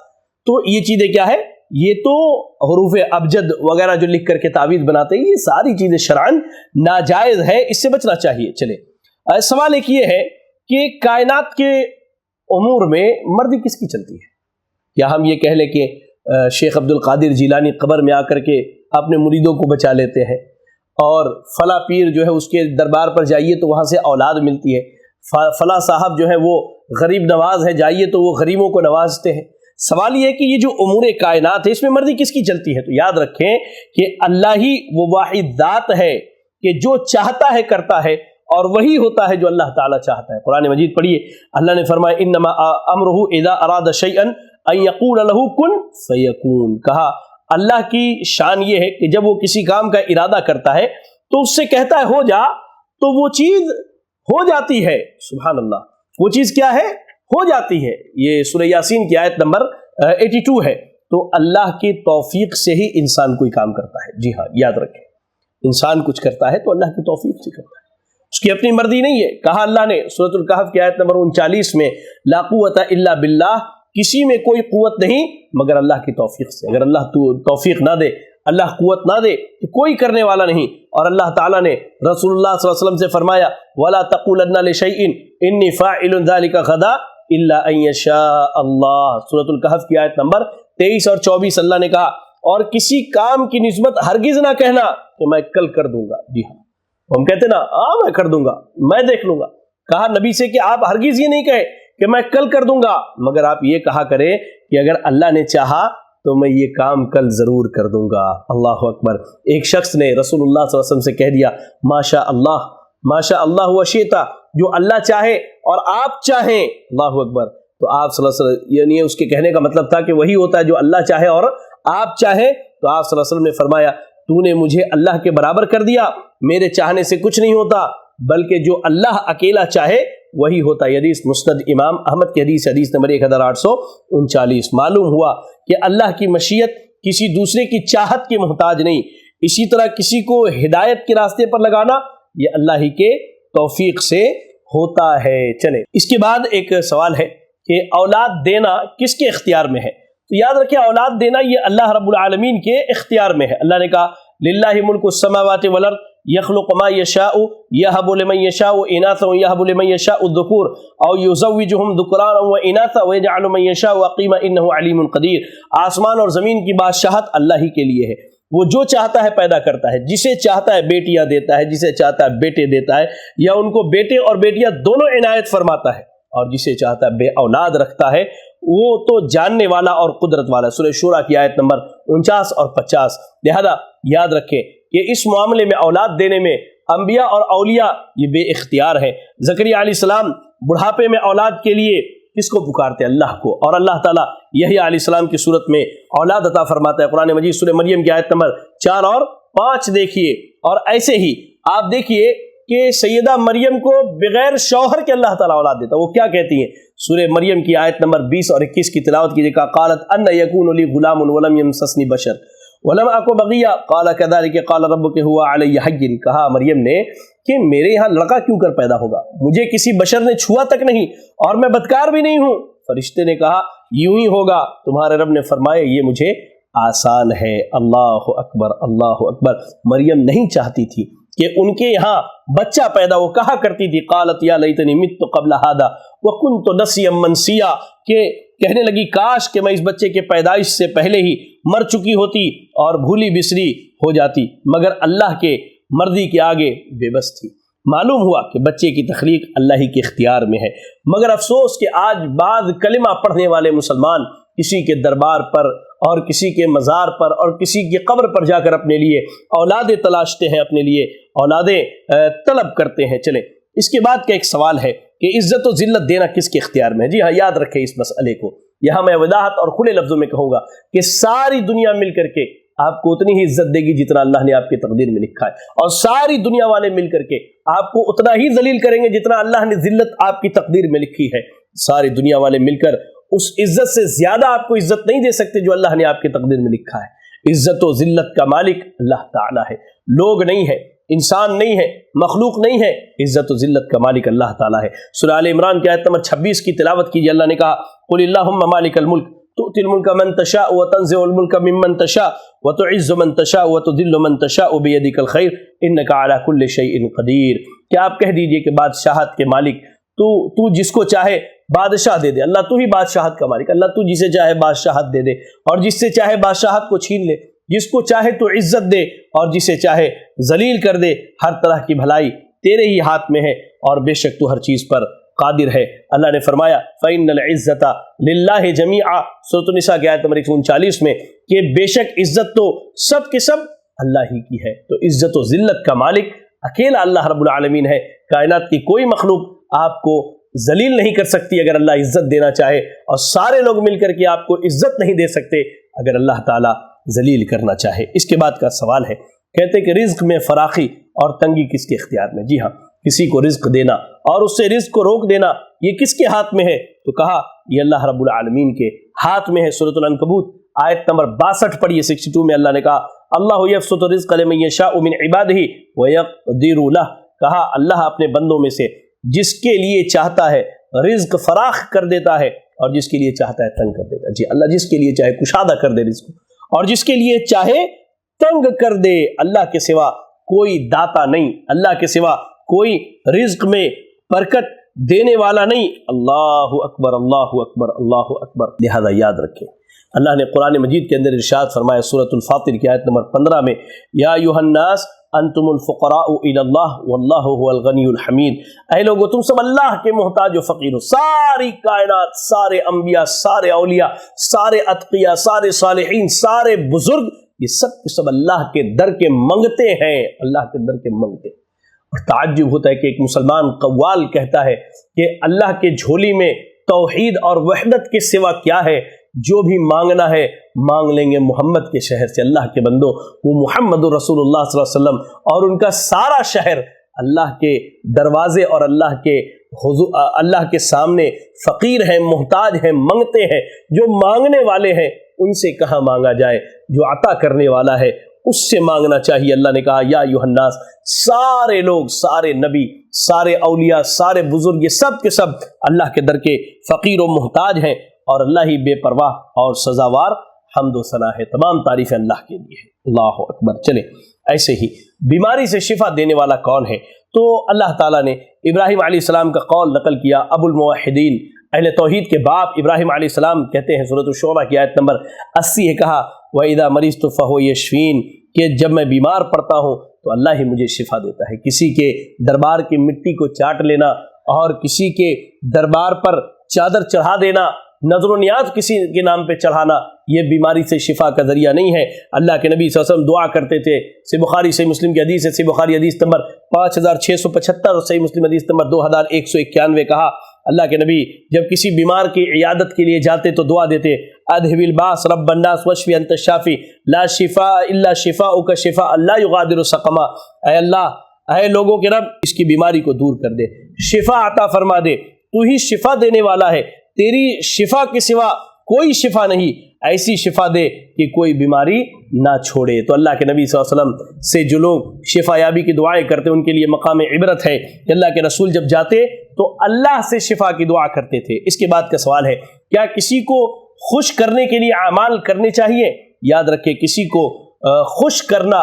تو یہ چیزیں کیا ہے؟ یہ تو حروف ابجد وغیرہ جو لکھ کر کے تعویذ بناتے ہیں، یہ ساری چیزیں شرعاً ناجائز ہے، اس سے بچنا چاہیے۔ چلے سوال ایک یہ ہے کہ کائنات کے امور میں مرضی کس کی چلتی ہے؟ کیا ہم یہ کہہ لیں کہ شیخ عبد القادر جیلانی قبر میں آ کر کے اپنے مریدوں کو بچا لیتے ہیں، اور فلاں پیر جو ہے اس کے دربار پر جائیے تو وہاں سے اولاد ملتی ہے، فلاں صاحب جو ہے وہ غریب نواز ہے، جائیے تو وہ غریبوں کو نوازتے ہیں؟ سوال یہ ہے کہ یہ جو امور کائنات ہے اس میں مرضی کس کی چلتی ہے؟ تو یاد رکھیں کہ اللہ ہی وہ واحد ذات ہے کہ جو چاہتا ہے کرتا ہے، اور وہی ہوتا ہے جو اللہ تعالیٰ چاہتا ہے۔ قرآن مجید پڑھیے، اللہ نے فرمایا انما امرہ اذا اراد شیئا ان یقول له کن فیکون۔ کہا اللہ کی شان یہ ہے کہ جب وہ کسی کام کا ارادہ کرتا ہے تو اس سے کہتا ہے ہو جا، تو وہ چیز ہو جاتی ہے۔ سبحان اللہ، وہ چیز کیا ہے؟ ہو جاتی ہے۔ یہ سورہ یاسین کی آیت نمبر 82 ہے۔ تو اللہ کی توفیق سے ہی انسان کوئی کام کرتا ہے۔ جی ہاں، یاد رکھیں، انسان کچھ کرتا ہے تو اللہ کی توفیق سے کرتا ہے، اس کی اپنی مرضی نہیں ہے۔ کہا اللہ نے سورۃ الکہف کی آیت نمبر 39 میں لا قوت الا باللہ، کسی میں کوئی قوت نہیں مگر اللہ کی توفیق سے۔ اگر اللہ توفیق نہ دے، اللہ قوت نہ دے تو کوئی کرنے والا نہیں. اور اللہ تعالیٰ نے رسول اللہ صلی اللہ علیہ وسلم سے فرمایا وَلَا تَقُولَنَّ لِشَيْءٍ إِنِّي فَاعِلٌ ذَلِكَ غَدًا إِلَّا أَن يَشَاءَ اللَّهُ. سورۃ الکہف کی آیت نمبر 23 اور 24 اللہ نے کہا اور کسی کام کی نسبت ہرگز نہ کہنا کہ میں کل کر دوں گا. جی ہاں ہم کہتے نا میں کر دوں گا، میں دیکھ لوں گا. کہا نبی سے کہ آپ ہرگز یہ نہیں کہے کہ میں کل کر دوں گا، مگر آپ یہ کہا کریں کہ اگر اللہ نے چاہا تو میں یہ کام کل ضرور کر دوں گا. اللہ اکبر. ایک شخص نے رسول اللہ صلی اللہ علیہ وسلم سے کہہ دیا ماشاء اللہ وشیتا، جو اللہ چاہے اور آپ چاہیں. اللہ اکبر. تو آپ صلی اللہ علیہ وسلم یعنی اس کے کہنے کا مطلب تھا کہ وہی ہوتا ہے جو اللہ چاہے اور آپ چاہیں. تو آپ صلی اللہ علیہ وسلم نے فرمایا تو نے مجھے اللہ کے برابر کر دیا، میرے چاہنے سے کچھ نہیں ہوتا بلکہ جو اللہ اکیلا چاہے وہی ہوتا. یہ حدیث مسند امام احمد کی حدیث نمبر 1839. معلوم ہوا کہ اللہ کی مشیت کسی دوسرے کی چاہت کے محتاج نہیں. اسی طرح کسی کو ہدایت کے راستے پر لگانا یہ اللہ ہی کے توفیق سے ہوتا ہے. چلیں اس کے بعد ایک سوال ہے کہ اولاد دینا کس کے اختیار میں ہے؟ تو یاد رکھیں اولاد دینا یہ اللہ رب العالمین کے اختیار میں ہے. اللہ نے کہا للہ ملک السماوات والارض یخلق ما یشاء یہب لمن یشاء اناثا یہب لمن یشاء الذکور او یزوجہم ذکرانا واناثا ویجعل من یشاء عقیما انہ علیم قدیر. آسمان اور زمین کی بادشاہت اللہ ہی کے لیے ہے. وہ جو چاہتا ہے پیدا کرتا ہے، جسے چاہتا ہے بیٹیاں دیتا ہے، جسے چاہتا ہے بیٹے دیتا ہے، یا ان کو بیٹے اور بیٹیاں دونوں عنایت فرماتا ہے، اور جسے چاہتا ہے بے اولاد رکھتا ہے. وہ تو جاننے والا اور قدرت والا. سورہ شورى کی آیت نمبر 49 اور 50. لہذا یاد رکھیں کہ اس معاملے میں اولاد دینے میں انبیاء اور اولیاء یہ بے اختیار ہیں. زکریا علیہ السلام بڑھاپے میں اولاد کے لیے کس کو پکارتے؟ اللہ کو. اور اللہ تعالیٰ یحییٰ علیہ السلام کی صورت میں اولاد عطا فرماتا ہے. قرآن مجید سورہ مریم کی آیت نمبر 4 اور 5 دیکھیے. اور ایسے ہی آپ دیکھیے کہ سیدہ مریم کو بغیر شوہر کے اللہ تعالیٰ اولاد دیتا. وہ کیا کہتی ہیں؟ سورہ مریم کی آیت نمبر 20 اور 21 کی تلاوت کیجیے. قالت ان یکون لی غلام ولم یمسسنی بشر ولم اک بغیا قال کذلک قال ربک هو علی حین. کہا مریم نے کہ میرے یہاں لڑکا کیوں کر پیدا ہوگا، مجھے کسی بشر نے چھوا تک نہیں اور میں بدکار بھی نہیں ہوں. فرشتے نے کہا یوں ہی ہوگا. تمہارے رب نے فرمایا یہ مجھے آسان ہے. اللہ اکبر اللہ اکبر. مریم نہیں چاہتی تھی کہ ان کے یہاں بچہ پیدا. وہ کہا کرتی تھی قالت یا لیتنی مت قبل هذا وکنت نسیا منسیا، کہ کہنے لگی کاش کہ میں اس بچے کے پیدائش سے پہلے ہی مر چکی ہوتی اور بھولی بسری ہو جاتی، مگر اللہ کے مرضی کے آگے بے بس تھی. معلوم ہوا کہ بچے کی تخلیق اللہ ہی کے اختیار میں ہے. مگر افسوس کہ آج بعض کلمہ پڑھنے والے مسلمان کسی کے دربار پر اور کسی کے مزار پر اور کسی کی قبر پر جا کر اپنے لیے اولادیں تلاشتے ہیں، اپنے لیے اولادیں طلب کرتے ہیں. چلیں اس کے بعد کا ایک سوال ہے کہ عزت و ذلت دینا کس کے اختیار میں ہے؟ جی ہاں یاد رکھیں اس مسئلے کو. یہاں میں وضاحت اور کھلے لفظوں میں کہوں گا کہ ساری دنیا مل کر کے آپ کو اتنی ہی عزت دے گی جتنا اللہ نے آپ کی تقدیر میں لکھا ہے، اور ساری دنیا والے مل کر کے آپ کو اتنا ہی ذلیل کریں گے جتنا اللہ نے ذلت آپ کی تقدیر میں لکھی ہے. ساری دنیا والے مل کر اس عزت سے زیادہ آپ کو عزت نہیں دے سکتے جو اللہ نے آپ کی تقدیر میں لکھا ہے. عزت و ذلت کا مالک اللہ تعالیٰ ہے، لوگ نہیں ہے، انسان نہیں ہے، مخلوق نہیں ہے. عزت و ذلت کا مالک اللہ تعالیٰ ہے. سورہ آل عمران کی آیت نمبر 26 کی تلاوت کیجیے. اللہ نے کہا قل اللہم مالک الملک تؤتی الملک من تشاء وتنزع الملک ممن تشاء وتعز من تشاء وتذل من تشاء بیدک الخیر انک علی کل شیء قدیر. کیا آپ کہہ دیجئے کہ بادشاہت کے مالک تو جس کو چاہے بادشاہ دے دے. اللہ تو ہی بادشاہت کا مالک. اللہ تو جسے چاہے بادشاہت دے دے اور جس سے چاہے بادشاہت کو چھین لے. جس کو چاہے تو عزت دے اور جسے چاہے ذلیل کر دے. ہر طرح کی بھلائی تیرے ہی ہاتھ میں ہے اور بے شک تو ہر چیز پر قادر ہے. اللہ نے فرمایا فَإِنَّ الْعِزَّةَ لِلَّهِ جَمِيعًا. سورۃ النساء کی آیت نمبر 139 میں کہ بے شک عزت تو سب کے سب اللہ ہی کی ہے. تو عزت و ذلت کا مالک اکیلا اللہ رب العالمین ہے. کائنات کی کوئی مخلوق آپ کو ذلیل نہیں کر سکتی اگر اللہ عزت دینا چاہے، اور سارے لوگ مل کر کے آپ کو عزت نہیں دے سکتے اگر اللہ تعالیٰ ذلیل کرنا چاہے. اس کے بعد کا سوال ہے، کہتے کہ رزق میں فراخی اور تنگی کس کے اختیار میں؟ جی ہاں، کسی کو رزق دینا اور اس سے رزق کو روک دینا یہ کس کے ہاتھ میں ہے؟ تو کہا یہ اللہ رب العالمین کے ہاتھ میں ہے. سورۃ العنکبوت آیت نمبر 62 پڑھیے. 62 میں اللہ نے کہا اللہ یبسط الرزق لمن یشاء من عبادہ ویقدر لہ. کہا اللہ اپنے بندوں میں سے جس کے لیے چاہتا ہے رزق فراخ کر دیتا ہے اور جس کے لیے چاہتا ہے تنگ کر دیتا ہے. جی اللہ جس کے لیے چاہے کشادہ کر دے رزق اور جس کے لیے چاہے تنگ کر دے۔ اللہ کے سوا کوئی داتا نہیں، اللہ کے سوا کوئی رزق میں برکت دینے والا نہیں۔ اللہ اکبر اللہ اکبر اللہ اکبر۔ لہذا یاد رکھیں، اللہ نے قرآن مجید کے اندر ارشاد فرمایا سورۃ الفاطر کی آیت نمبر 15 میں، یا ایھا الناس انتم الفقراء الی اللہ واللہ هو الغنی الحمید۔ اے لوگو، تم سب اللہ کے محتاج و فقیر ہو۔ ساری کائنات، سارے انبیاء، سارے اولیاء، سارے اتقیاء، سارے صالحین، سارے بزرگ، یہ سب اللہ کے در کے منگتے ہیں، اللہ کے در کے منگتے ہیں۔ اور تعجب ہوتا ہے کہ ایک مسلمان قوال کہتا ہے کہ اللہ کے جھولی میں توحید اور وحدت کے سوا کیا ہے؟ جو بھی مانگنا ہے مانگ لیں گے محمد کے شہر سے۔ اللہ کے بندو، وہ محمد رسول اللہ صلی اللہ علیہ وسلم اور ان کا سارا شہر اللہ کے دروازے اور اللہ کے سامنے فقیر ہیں، محتاج ہیں، منگتے ہیں۔ جو مانگنے والے ہیں ان سے کہاں مانگا جائے؟ جو عطا کرنے والا ہے اس سے مانگنا چاہیے۔ اللہ نے کہا یا ایھا الناس، سارے لوگ، سارے نبی، سارے اولیاء، سارے بزرگ، یہ سب کے سب اللہ کے در کے فقیر و محتاج ہیں، اور اللہ ہی بے پرواہ اور سزاوار حمد و ثنا ہے۔ تمام تعریفیں اللہ کے لیے ہیں۔ اللہ اکبر۔ چلیں، ایسے ہی بیماری سے شفا دینے والا کون ہے؟ تو اللہ تعالیٰ نے ابراہیم علیہ السلام کا قول نقل کیا۔ ابو الموحدین، اہل توحید کے باپ ابراہیم علیہ السلام کہتے ہیں سورۃ الشعراء کی آیت نمبر 80 ہے، کہا وَإِذَا مَرِضْتُ فَهُوَ يَشْفِينِ، کہ جب میں بیمار پڑتا ہوں تو اللہ ہی مجھے شفا دیتا ہے۔ کسی کے دربار کی مٹی کو چاٹ لینا اور کسی کے دربار پر چادر چڑھا دینا، نظر و نیاز کسی کے نام پہ چڑھانا، یہ بیماری سے شفا کا ذریعہ نہیں ہے۔ اللہ کے نبی صلی اللہ علیہ وسلم دعا کرتے تھے۔ صحیح بخاری صحیح مسلم کی حدیث ہے، صحیح بخاری حدیث نمبر 5675 اور صحیح مسلم حدیث نمبر 2191 کہا اللہ کے نبی جب کسی بیمار کی عیادت کے لیے جاتے تو دعا دیتے، اذهب الباس رب الناس واشفی انت الشافی لا شفاء الا شفاؤک شفاء لا یغادر سقما۔ اے اللہ، اے لوگوں کے رب، اس کی بیماری کو دور کر دے، شفا عطا فرما دے، تو ہی شفا دینے والا ہے، تیری شفا کے سوا کوئی شفا نہیں، ایسی شفا دے کہ کوئی بیماری نہ چھوڑے۔ تو اللہ کے نبی صلی اللہ علیہ وسلم سے جو لوگ شفا یابی کی دعائیں کرتے ان کے لیے مقام عبرت ہے کہ اللہ کے رسول جب جاتے تو اللہ سے شفا کی دعا کرتے تھے۔ اس کے بعد کا سوال ہے، کیا کسی کو خوش کرنے کے لیے اعمال کرنے چاہیے؟ یاد رکھیں، کسی کو خوش کرنا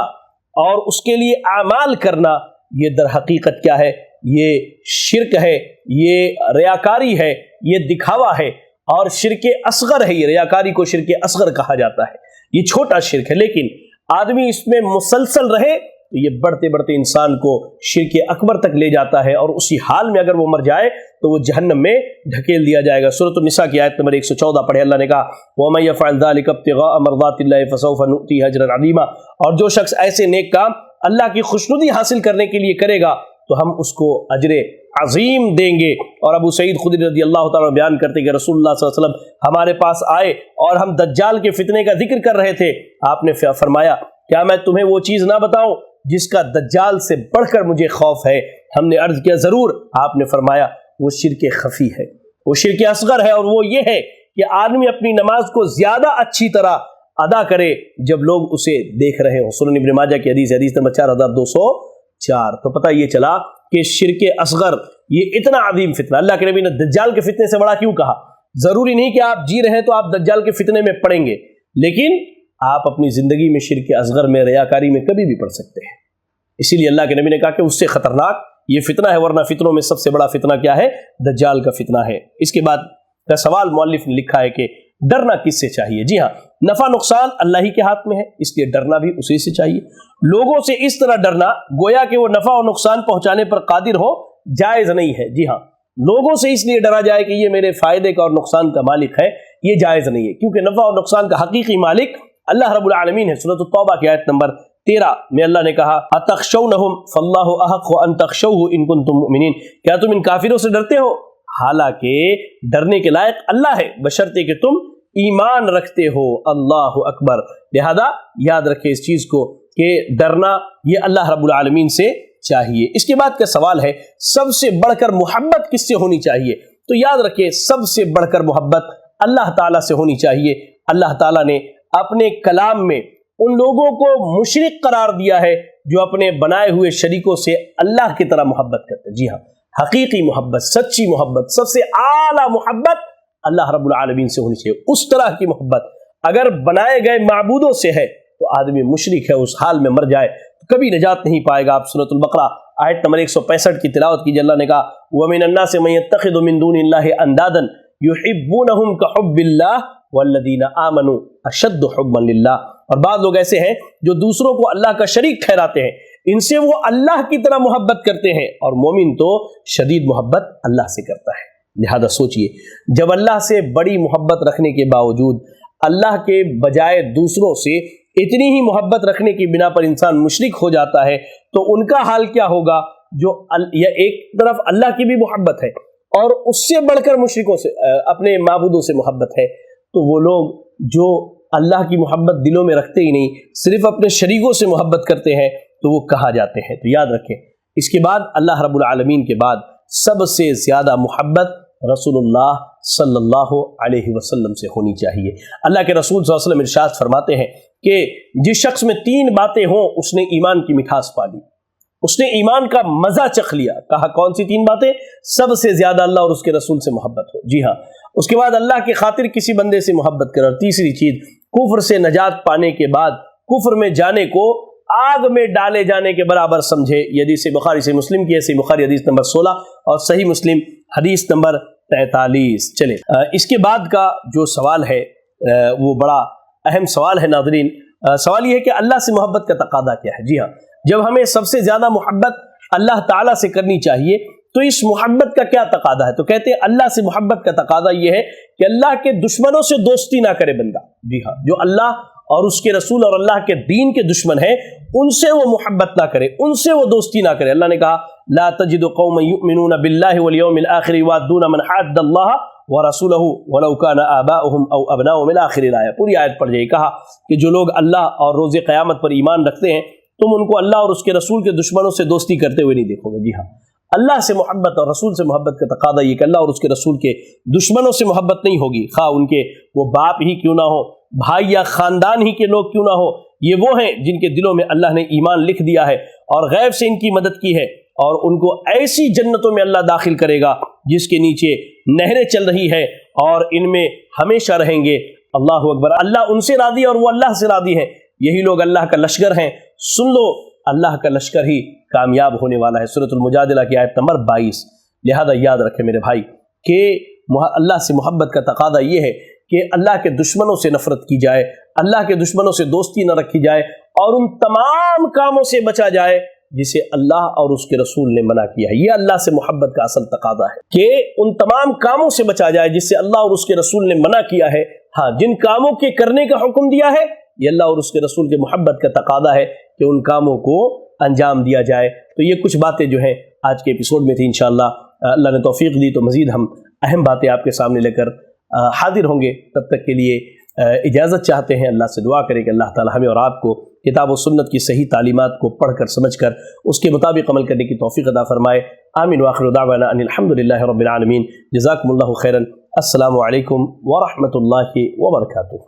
اور اس کے لیے اعمال کرنا، یہ در حقیقت کیا ہے؟ یہ شرک ہے، یہ ریاکاری ہے، یہ دکھاوا ہے، اور شرک اصغر ہے۔ یہ ریاکاری کو شرک اصغر کہا جاتا ہے، یہ چھوٹا شرک ہے، لیکن آدمی اس میں مسلسل رہے تو یہ بڑھتے بڑھتے انسان کو شرک اکبر تک لے جاتا ہے، اور اسی حال میں اگر وہ مر جائے تو وہ جہنم میں ڈھکیل دیا جائے گا۔ سورۃ النساء کی آیت نمبر 114 پڑھے، اللہ نے کہا وَمَن يَفْعَلْ ذَلِكَ ابْتِغَاءَ مَرْضَاتِ اللَّهِ فَسَوْفَ نُؤْتِيهِ أَجْرًا عَظِيمًا، اور جو شخص ایسے نیک کام اللہ کی خوشنودی حاصل کرنے کے لیے کرے گا تو ہم اس کو اجر عظیم دیں گے۔ اور ابو سعید خدری رضی اللہ تعالیٰ بیان کرتے کہ رسول اللہ صلی اللہ علیہ وسلم ہمارے پاس آئے اور ہم دجال کے فتنے کا ذکر کر رہے تھے۔ آپ نے فرمایا کیا میں تمہیں وہ چیز نہ بتاؤں جس کا دجال سے بڑھ کر مجھے خوف ہے؟ ہم نے عرض کیا ضرور۔ آپ نے فرمایا وہ شرک خفی ہے، وہ شرک اصغر ہے، اور وہ یہ ہے کہ آدمی اپنی نماز کو زیادہ اچھی طرح ادا کرے جب لوگ اسے دیکھ رہے ہوں۔ سنن ابن ماجہ کی حدیث نمبر 4204۔ تو پتہ یہ چلا کہ شرک اصغر یہ اتنا عظیم فتنہ، اللہ کے نبی نے دجال کے فتنے سے بڑا کیوں کہا؟ ضروری نہیں کہ آپ جی رہے ہیں تو آپ دجال کے فتنے میں پڑیں گے، لیکن آپ اپنی زندگی میں شرک اصغر میں، ریاکاری میں کبھی بھی پڑ سکتے ہیں۔ اسی لیے اللہ کے نبی نے کہا کہ اس سے خطرناک یہ فتنہ ہے، ورنہ فتنوں میں سب سے بڑا فتنہ کیا ہے؟ دجال کا فتنہ ہے۔ اس کے بعد کا سوال مؤلف نے لکھا ہے کہ ڈرنا کس سے چاہیے؟ جی ہاں، نفع نقصان اللہ ہی کے ہاتھ میں ہے، اس لیے ڈرنا بھی اسی سے چاہیے۔ لوگوں سے اس طرح ڈرنا گویا کہ وہ نفع و نقصان پہنچانے پر قادر ہو، جائز نہیں ہے۔ جی ہاں، لوگوں سے اس لیے ڈرا جائے کہ یہ میرے فائدے کا اور نقصان کا مالک ہے، یہ جائز نہیں ہے، کیونکہ نفع و نقصان کا حقیقی مالک اللہ رب العالمین ہے۔ سورۃ التوبہ کی آیت نمبر 13 میں اللہ نے کہا اتخشونہم فاللہ احق ان تخشوہ ان کنتم مؤمنین، کیا تم ان کافروں سے ڈرتے ہو؟ حالانکہ ڈرنے کے لائق اللہ ہے، بشرطے کہ تم ایمان رکھتے ہو۔ اللہ اکبر۔ لہذا یاد رکھیں اس چیز کو کہ ڈرنا یہ اللہ رب العالمین سے چاہیے۔ اس کے بعد کا سوال ہے سب سے بڑھ کر محبت کس سے ہونی چاہیے؟ تو یاد رکھیں سب سے بڑھ کر محبت اللہ تعالیٰ سے ہونی چاہیے۔ اللہ تعالیٰ نے اپنے کلام میں ان لوگوں کو مشرک قرار دیا ہے جو اپنے بنائے ہوئے شریکوں سے اللہ کی طرح محبت کرتے ہیں۔ جی ہاں، حقیقی محبت، سچی محبت، سب سے اعلیٰ محبت اللہ رب العالمین سے ہونی چاہیے۔ اس طرح کی محبت اگر بنائے گئے معبودوں سے ہے تو آدمی مشرک ہے اس حال میں مر جائے تو کبھی نجات نہیں پائے گا۔ آپ سورۃ البقرہ آیت نمبر 165 کی تلاوت کیجیے، اللہ نے کہا وَمِنَ النَّاسِ مَن يَتَّخِذُ مِن دُونِ اللَّهِ أَندَادًا يُحِبُّونَهُمْ كَحُبِّ اللَّهِ وَالَّذِينَ آمَنُوا أَشَدُّ حُبًّا لِلَّهِ۔ اور بعض لوگ ایسے ہیں جو دوسروں کو اللہ کا شریک ٹھہراتے ہیں، ان سے وہ اللہ کی طرح محبت کرتے ہیں، اور مومن تو شدید محبت اللہ سے کرتا ہے۔ لہذا سوچئے، جب اللہ سے بڑی محبت رکھنے کے باوجود اللہ کے بجائے دوسروں سے اتنی ہی محبت رکھنے کی بنا پر انسان مشرک ہو جاتا ہے تو ان کا حال کیا ہوگا؟ جو ایک طرف اللہ کی بھی محبت ہے اور اس سے بڑھ کر مشرکوں سے اپنے معبودوں سے محبت ہے، تو وہ لوگ جو اللہ کی محبت دلوں میں رکھتے ہی نہیں، صرف اپنے شریکوں سے محبت کرتے ہیں، تو وہ کہا جاتے ہیں۔ تو یاد رکھیں، اس کے بعد اللہ رب العالمین کے بعد سب سے زیادہ محبت رسول اللہ صلی اللہ علیہ وسلم سے ہونی چاہیے۔ اللہ کے رسول صلی اللہ علیہ وسلم ارشاد فرماتے ہیں کہ جس شخص میں 3 باتیں ہوں اس نے ایمان کی مٹھاس پا لی، اس نے ایمان کا مزہ چکھ لیا۔ کہا کون سی 3 باتیں؟ سب سے زیادہ اللہ اور اس کے رسول سے محبت ہو، جی ہاں، اس کے بعد اللہ کی خاطر کسی بندے سے محبت کرے، اور تیسری چیز کفر سے نجات پانے کے بعد کفر میں جانے کو آگ میں ڈالے جانے کے برابر سمجھے۔ یہ حدیث بخاری سے مسلم کی ہے، صحیح بخاری حدیث نمبر 16 اور صحیح مسلم حدیث نمبر 43۔ چلیں اس کے بعد کا جو سوال ہے وہ بڑا اہم سوال ہے ناظرین۔ سوال یہ ہے کہ اللہ سے محبت کا تقاضا کیا ہے؟ جی ہاں، جب ہمیں سب سے زیادہ محبت اللہ تعالیٰ سے کرنی چاہیے تو اس محبت کا کیا تقاضا ہے؟ تو کہتے ہیں اللہ سے محبت کا تقاضا یہ ہے کہ اللہ کے دشمنوں سے دوستی نہ کرے بندہ۔ جی ہاں، جو اللہ اور اس کے رسول اور اللہ کے دین کے دشمن ہیں ان سے وہ محبت نہ کرے، ان سے وہ دوستی نہ کرے۔ اللہ نے کہا لا تجد قوما یؤمنون باللہ والیوم الآخر یوادون من حاد اللہ ورسولہ ولو کان آباؤہم او ابناؤہم الآخر الآیہ۔ پوری آیت پڑھ جائے، کہا کہ جو لوگ اللہ اور روز قیامت پر ایمان رکھتے ہیں تم ان کو اللہ اور اس کے رسول کے دشمنوں سے دوستی کرتے ہوئے نہیں دیکھو گے۔ جی ہاں، اللہ سے محبت اور رسول سے محبت کا تقاضا یہ کہ اللہ اور اس کے رسول کے دشمنوں سے محبت نہیں ہوگی، خواہ ان کے وہ باپ ہی کیوں نہ ہو، بھائی یا خاندان ہی کے لوگ کیوں نہ ہو، یہ وہ ہیں جن کے دلوں میں اللہ نے ایمان لکھ دیا ہے اور غیب سے ان کی مدد کی ہے، اور ان کو ایسی جنتوں میں اللہ داخل کرے گا جس کے نیچے نہریں چل رہی ہے اور ان میں ہمیشہ رہیں گے۔ اللہ اکبر، اللہ ان سے راضی اور وہ اللہ سے راضی ہیں، یہی لوگ اللہ کا لشکر ہیں۔ سن لو، اللہ کا لشکر ہی کامیاب ہونے والا ہے۔ سورۃ المجادلہ کی آیت نمبر 22۔ لہذا یاد رکھیں میرے بھائی کہ اللہ سے محبت کا تقاضا یہ ہے کہ اللہ کے دشمنوں سے نفرت کی جائے، اللہ کے دشمنوں سے دوستی نہ رکھی جائے، اور ان تمام کاموں سے بچا جائے جسے اللہ اور اس کے رسول نے منع کیا ہے۔ یہ اللہ سے محبت کا اصل تقاضا ہے کہ ان تمام کاموں سے بچا جائے جس سے اللہ اور اس کے رسول نے منع کیا ہے۔ ہاں، جن کاموں کے کرنے کا حکم دیا ہے یہ اللہ اور اس کے رسول کے محبت کا تقاضا ہے کہ ان کاموں کو انجام دیا جائے۔ تو یہ کچھ باتیں جو ہیں آج کے ایپیسوڈ میں تھی، انشاءاللہ اللہ نے توفیق دی تو مزید ہم اہم باتیں آپ کے سامنے لے کر حاضر ہوں گے۔ تب تک کے لیے اجازت چاہتے ہیں، اللہ سے دعا کریں کہ اللہ تعالی ہمیں اور آپ کو کتاب و سنت کی صحیح تعلیمات کو پڑھ کر سمجھ کر اس کے مطابق عمل کرنے کی توفیق عطا فرمائے۔ آمین وآخر دعوانا ان الحمدللہ رب العالمین۔ جزاکم اللہ خیرا۔ السلام علیکم ورحمۃ اللہ وبرکاتہ۔